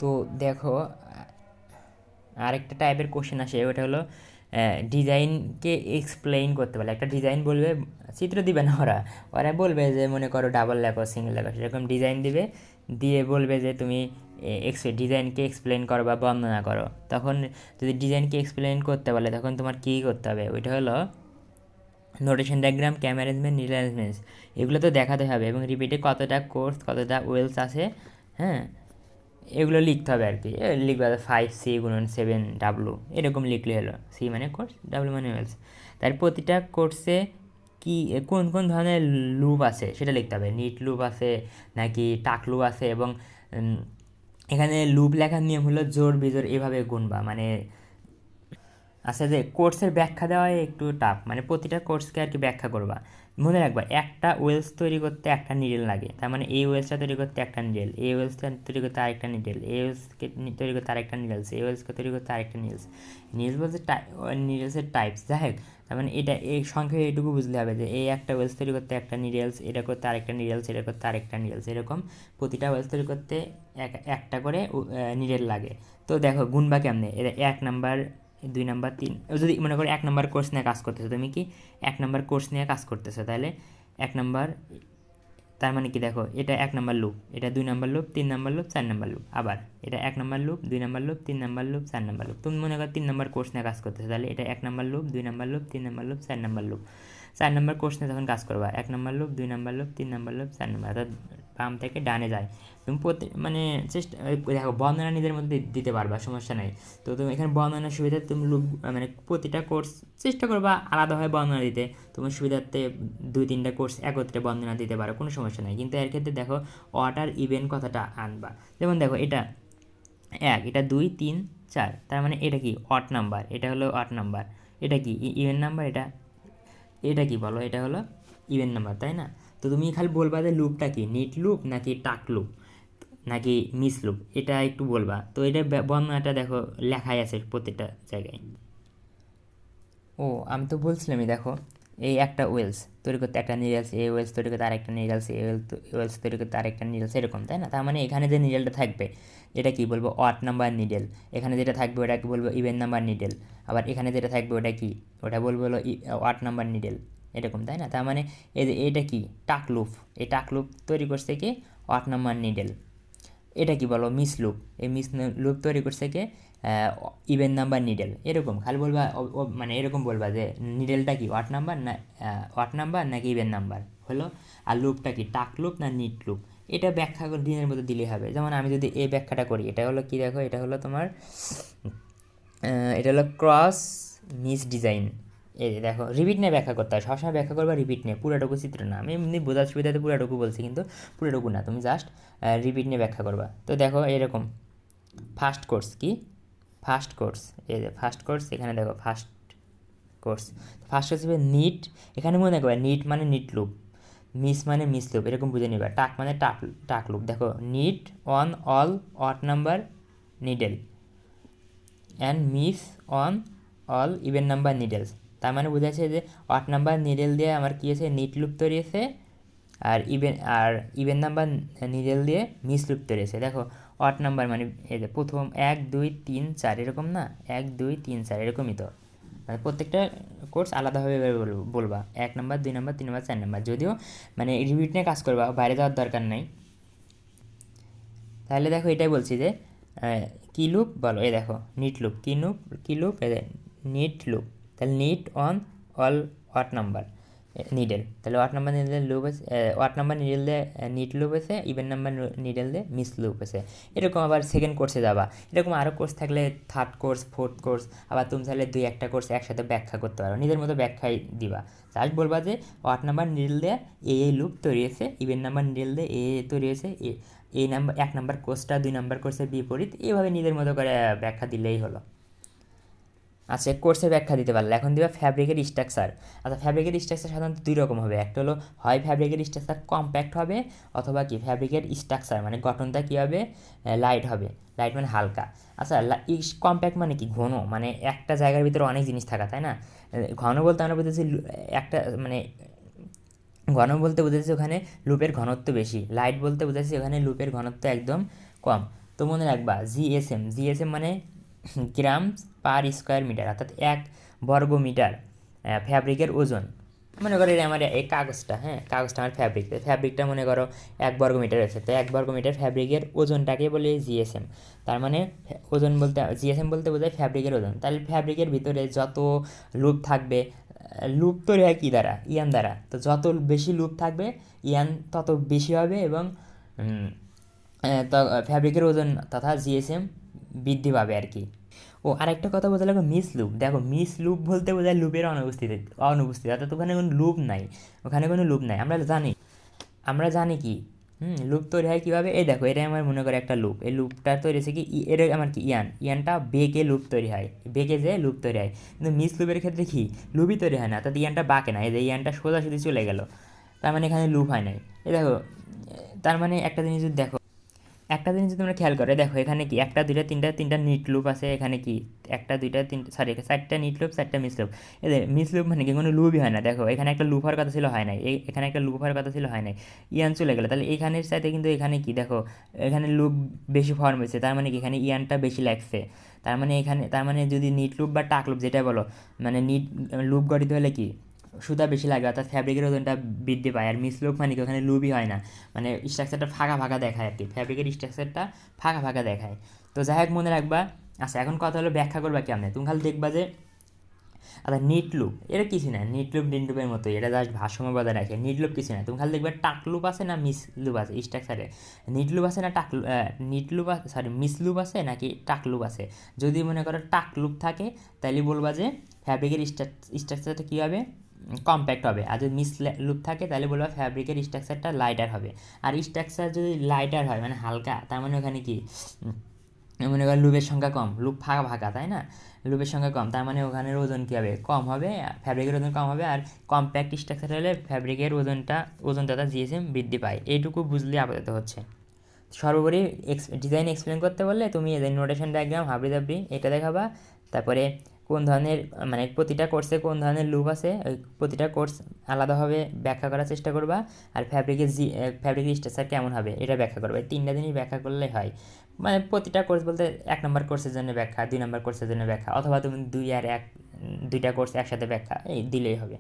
তো দেখো আরেকটা টাইপের কোশ্চেন আসে, ওটা হলো ডিজাইনকে এক্সপ্লেইন করতে পারলে একটা ডিজাইন বলবে, চিত্র দিবে না ওরা, ওরা বলবে যে মনে করো ডাবল লেখো সিঙ্গেল লেখো, সেরকম ডিজাইন দিবে, দিয়ে বলবে যে তুমি ডিজাইনকে এক্সপ্লেইন করো বা বর্ণনা করো। তখন যদি ডিজাইনকে এক্সপ্লেইন করতে পারলে তখন তোমার কী করতে হবে, ওইটা হলো নোটেশন ডায়াগ্রাম, ক্যাম অ্যারেঞ্জমেন্ট, নীল অ্যারেঞ্জমেন্টস, এগুলো তো দেখাতে হবে এবং রিপিটে কতটা কোর্স কতটা ওয়েলস আছে, হ্যাঁ, এগুলো লিখতে হবে আর কি। লিখবে 5C × 7W এরকম লিখলে হলো। সি মানে কোর্স, ডাব্লিউ মানে ওয়েলস। তার প্রতিটা কোর্সে কি কোন কোন ধরনের লুপ আছে সেটা লিখতে হবে। নিট লুপ আছে নাকি টাক লুপ আছে, এবং এখানে লুপ লেখার নিয়ম হলো জোড় বিজোড় এভাবে গুনবা, মানে আচ্ছা, যে কোর্সের ব্যাখ্যা দেওয়াই একটু টাফ, মানে প্রতিটা কোর্সকে আর কি ব্যাখ্যা করবা। মনে রাখবা একটা ওয়েলস তৈরি করতে একটা নিডেল লাগে, তার মানে এই ওয়েলসটা তৈরি করতে একটা নিডেল, এই ওয়েলসটা তৈরি করতে আরেকটা নিডেল, এই ওয়েলসকে তৈরি করতে আরেকটা নিডেলস, এই ওয়েলসকে তৈরি করতে আরেকটা নিডেলস। নিডেলস বলতে নিডেলসের টাইপস, যাই হোক, তার মানে এটা এই সংখ্যায় এইটুকু বুঝলে হবে যে এই একটা ওয়েলস তৈরি করতে একটা নিডেলস, এটা করতে আরেকটা নিডেলস, এটা করতে আরেকটা নিডেলস, এরকম প্রতিটা ওয়েলস তৈরি করতে একটা করে নিডেল লাগে। তো দেখো গুনবা কেমনে, এটা 1 নাম্বার, 2 নাম্বার, 3, যদি মনে করো 1 নাম্বার কোর্স নিয়ে কাজ করতেছো, তুমি কি 1 নাম্বার কোর্স নিয়ে কাজ করতেছো, তাহলে 1 নাম্বার, তার মানে কি দেখো এটা 1 নাম্বার লুপ, এটা 2 number loop, 3 number loop, 4 number loop, আবার এটা 1 number loop, 2 number loop, 3 number loop, 4 number loop. তুমি মনে করো 3 নাম্বার কোর্স নিয়ে কাজ করতেছো, তাহলে এটা 1 number loop, 2 number loop, 3 number loop, 4 number loop. 4 number course নিয়ে যখন কাজ করবা 1 number loop, 2 number loop, 3 number loop, 4 number, অর্থাৎ বাম থেকে ডানে যায়। তুমি মানে চেষ্টা দেখো বর্ণনা নিজের মধ্যে দিতে পারবা, সমস্যা নেই। তো তুমি এখানে বর্ণনার সুবিধা তুমি লুপ মানে প্রতিটা কোর্স চেষ্টা করবা আলাদাভাবে বর্ণনা দিতে, তোমার সুবিধার্থে 2-3টা কোর্স একত্রে বর্ণনা দিতে পারো, কোনো সমস্যা নেই। কিন্তু এর ক্ষেত্রে দেখো অড আর ইভেন কথাটা আনবা। যেমন দেখো এটা 1, এটা 2, 3, 4, তার মানে এটা কি অড নাম্বার, এটা হলো অড নাম্বার, এটা কি ইভেন নাম্বার, এটা এটা কি বলো, এটা হলো ইভেন নাম্বার, তাই না? তো তুমি খালি বলবা যে লুপটা কি, নিট লুপ নাকি টাক লুপ নাকি মিস লুপ, এটা একটু বলবা। তো এটা বর্ণনাটা দেখো লেখাই আছে প্রত্যেকটা জায়গায়। ও আমি তো বলছিলামই, দেখো এই একটা ওয়েলস তৈরি করতে একটা নিডেলস, এই ওয়েলস তৈরি করতে আরেকটা নিডেলস, এই ওয়েলস তৈরি করতে আরেকটা নিডেলস, এরকম, তাই না? তার মানে এখানে যে নিডেলটা থাকবে এটা কি বলবো, অড নাম্বার নিডেল। এখানে যেটা থাকবে ওটাকে বলবো ইভেন নাম্বার নিডেল। আবার এখানে যেটা থাকবে ওটা কি, ওটা বলবো হলো অড নাম্বার নিডেল, এরকম, তাই না? তার মানে এই যে এটা কি টাক লুপ, এই টাক লুপ তৈরি করছে কি অড নাম্বার নিডেল। এটা কি বলো মিস লুপ, এই মিস লুপ তৈরি করছে কে ইভেন নাম্বার নিডেল, এরকম খালি বলবা। মানে এরকম বলবা যে নিডেলটা কি ওয়াট নাম্বার না ওয়াট নাম্বার নাকি ইভেন নাম্বার হলো, আর লুপটা কি টাক লুপ না নিট লুপ, এটা ব্যাখ্যা করে দিনের মধ্যে দিলে হবে। যেমন আমি যদি এই ব্যাখ্যাটা করি, এটা হলো কি দেখো, এটা হলো তোমার এটা হলো ক্রস মিস ডিজাইন। এই যে দেখো রিপিট নিয়ে ব্যাখ্যা করতে হয়, সবসময় ব্যাখ্যা করবা রিপিট নিয়ে, পুরাটুকু চিত্র না। আমি এমনি বোঝার সুবিধাতে পুরাটুকু বলছি, কিন্তু পুরাটুকু না, তুমি জাস্ট রিপিট নিয়ে ব্যাখ্যা করবা। তো দেখো এরকম ফার্স্ট কোর্স কি, ফার্স্ট কোর্স, এই যে ফার্স্ট কোর্স, এখানে দেখো ফার্স্ট কোর্স, ফার্স্ট কোর্স হবে নিট, এখানে মনে রাখবে নিট মানে নিট লুপ, মিস মানে মিস লুপ, এরকম বুঝে নিবা। টাক মানে টাক টাক লুপ, দেখো knit on all odd number needle and miss on all even number needles. তার মানে বোঝাচ্ছে যে অড নাম্বার নিডেল দিয়ে আমার কী আছে, নিট লুপ তৈরি আছে, আর ইভেন নাম্বার নিডেল দিয়ে মিস লুপ তৈরি আছে। দেখো অড নাম্বার মানে এই যে প্রথম 1, 2, 3, 4 এরকম না, 1, 2, 3, 4 এরকমই তো, মানে প্রত্যেকটা কোর্স আলাদাভাবে বলবা 1 নাম্বার, 2 নাম্বার, 3 নাম্বার, 4 নাম্বার, যদিও মানে রিপিট নিয়ে কাজ করবা, বাইরে যাওয়ার দরকার নেই। তাহলে দেখো এটাই বলছি যে কী লুপ বলো, এই দেখো নিট লুপ, কী লুপ নিট লুপ, তাহলে knit on all odd number needle, তাহলে ওয়াট নাম্বার নিডেল লুপ আছে, ওয়াট নাম্বার নিডেল দিয়ে নিট লুপ আছে, ইভেন নাম্বার নিডেল দিয়ে মিস লুপ আছে। এরকম আবার সেকেন্ড কোর্সে যাবা, এরকম আরও কোর্স থাকলে থার্ড কোর্স, ফোর্থ কোর্স, আবার তুমি চাইলে 2-1টা কোর্স একসাথে ব্যাখ্যা করতে পারো, নিজের মতো ব্যাখ্যাই দিবা। জাস্ট বলবা যে ওয়াট নাম্বার নিডেল দিয়ে এই লুপ তৈরি আছে, ইভেন নাম্বার নিডেল দিয়ে তৈরি আছে, এই নাম্বার 1 নাম্বার কোর্সটা 2 নাম্বার কোর্সের বিপরীত, এইভাবে নিজের মতো করে ব্যাখ্যা দিলেই হলো। আচ্ছা কোর্সের ব্যাখ্যা দিতে পারলে এখন দিবা ফ্যাব্রিকের স্ট্রাকচার। আচ্ছা ফ্যাব্রিকের স্ট্রাকচার সাধারণত 2 রকম হবে, একটা হলো হয় ফ্যাব্রিকের স্ট্রাকচার কম্প্যাক্ট হবে, অথবা কি ফ্যাব্রিকের স্ট্রাকচার মানে গঠনটা কী হবে, লাইট হবে, লাইট মানে হালকা। আচ্ছা কম্প্যাক্ট মানে কি ঘন, মানে একটা জায়গার ভিতরে অনেক জিনিস থাকা, তাই না? ঘন বলতে আমরা বুঝেছি একটা মানে ঘন বলতে বুঝেছি ওখানে লুপের ঘনত্ব বেশি, লাইট বলতে বুঝেছি ওখানে লুপের ঘনত্ব একদম কম। তো মনে রাখবা জিএসএম, জিএসএম মানে গ্রাম পার স্কোয়ার মিটার, অর্থাৎ 1 বর্গ মিটার ফ্যাব্রিকের ওজন। মনে করো এটা আমার এই কাগজটা, হ্যাঁ কাগজটা আমার ফ্যাব্রিক, ফ্যাব্রিকটা মনে করো 1 বর্গ মিটার আছে, তো 1 বর্গ মিটার ফ্যাব্রিকের ওজনটাকে বলে জিএসএম। তার মানে ওজন বলতে জিএসএম বলতে বোঝায় ফ্যাব্রিকের ওজন। তাহলে ফ্যাব্রিকের ভিতরে যত লুপ থাকবে, লুপ তৈরি হয় কী দ্বারা? ইয়ান দ্বারা। তো যত বেশি লুপ থাকবে ইয়ান তত বেশি হবে, এবং তো ফ্যাব্রিকের ওজন তথা জিএসএম বৃদ্ধি পাবে আর কি। ও আরেকটা কথা বলতে লাগবে মিস লুপ। দেখো মিস লুপ বলতে বোঝায় লুপের অনুপস্থিতি, অর্থাৎ ওখানে কোনো লুপ নাই, ওখানে কোনো লুপ নাই। আমরা জানি কি লুপ তৈরি হয় কীভাবে? এই দেখো এটা আমার মনে করে একটা লুপ, এই লুপটা তৈরি হয়েছে কি, এটা আমার কি ইয়ানটা বেঁকে লুপ তৈরি হয়, বেঁকে যে লুপ তৈরি হয়। কিন্তু মিস লুপের ক্ষেত্রে কি লুপই তৈরি হয় না, অর্থাৎ ইয়ানটা বাঁকে না, এই যে ইয়ানটা সোজাসুজি চলে গেল, তার মানে এখানে লুপ হয় নাই। এই দেখো, তার মানে একটা জিনিস যদি তোমরা খেয়াল করে দেখো, এখানে কি 1 2 3 তিনটা নিট লুপ আছে, এখানে কি 1 2 3 সরি 4টা নিট লুপ 4টা মিস লুপ। এদের মিস লুপ মানে কি কোনো লুপই হয় না। দেখো এখানে একটা লুপ হওয়ার কথা ছিল, হয় নাই, এখানে একটা লুপ হওয়ার কথা ছিল, হয় নাই, ইয়ান চলে গেলো। তাহলে এখানের সাথে কিন্তু এখানে কি দেখো, এখানে লুপ বেশি ফর্ম হয়েছে, তার মানে কি এখানে ইয়ানটা বেশি লাগছে। তার মানে যদি নিট লুপ বা টাক লুপ যেটা বলো, মানে নিট লুপ গঠিত হলে কি সুতা বেশি লাগে, অর্থাৎ ফ্যাব্রিকের ওজনটা বৃদ্ধি পায়। আর মিস লুপ মানে কি ওখানে লুপই হয় না, মানে স্ট্রাকচারটা ফাঁকা ফাঁকা দেখায় আর কি, ফ্যাব্রিকের স্ট্রাকচারটা ফাঁকা ফাঁকা দেখায়। তো যাই হোক মনে রাখবা। আচ্ছা এখন কথা হলো ব্যাখ্যা করবা কেমনে। তুমি খালি দেখবা যে আচ্ছা নিট লুপ এটা কিছু না, নিট লুপ ডিন লুপের মতোই, এটা জাস্ট ভারসাম্য বজায় রাখে। নিট লুপ কিছু না, তুমি খালি দেখবে টাক লুপ আছে না মিস লুপ আছে স্ট্রাকচারে, নিট লুপ আছে না knit loop sorry miss loop আছে নাকি টাক লুপ আছে। যদি মনে করো টাক লুপ থাকে তাহলে বলবা যে ফ্যাব্রিকের স্ট্রাকচারটা কী হবে, কম্প্যাক্ট হবে। আর যদি মিস লুপ থাকে তাহলে বলবা ফ্যাব্রিকের স্ট্রাকচারটা লাইটার হবে। আর স্ট্রাকচার যদি লাইটার হয় মানে হালকা, তার মানে ওখানে কি মনে করো লুপের সংখ্যা কম, লুপ ফাঁকা ফাঁকা তাই না, লুপের সংখ্যা কম, তার মানে ওখানের ওজন কী হবে, কম হবে, ফ্যাব্রিকের ওজন কম হবে। আর কম্প্যাক্ট স্ট্রাকচার হলে ফ্যাব্রিকের ওজন তথা জিএসএম বৃদ্ধি পায়। এইটুকু বুঝলে আপাতত হচ্ছে। সর্বোপরি ডিজাইন এক্সপ্লেন করতে বললে তুমি এদের নোটেশন ডায়াগ্রাম হাবড়ি এটা দেখাবা। তারপরে কোন ধরনের মানে প্রতিটা কোর্সে কোন ধরনের লুপ আছে ওই প্রতিটা কোর্স আলাদাভাবে ব্যাখ্যা করার চেষ্টা করবা। আর ফ্যাব্রিকের স্ট্রাকচার কেমন হবে এটা ব্যাখ্যা করবে। 3টা জিনিস ব্যাখ্যা করলে হয়। মানে প্রতিটা কোর্স বলতে 1 নম্বর কোর্সের জন্য ব্যাখ্যা, 2 নম্বর কোর্সের জন্য ব্যাখ্যা, অথবা তুমি 2 আর 1 2টা কোর্স একসাথে ব্যাখ্যা এই দিলেই হবে।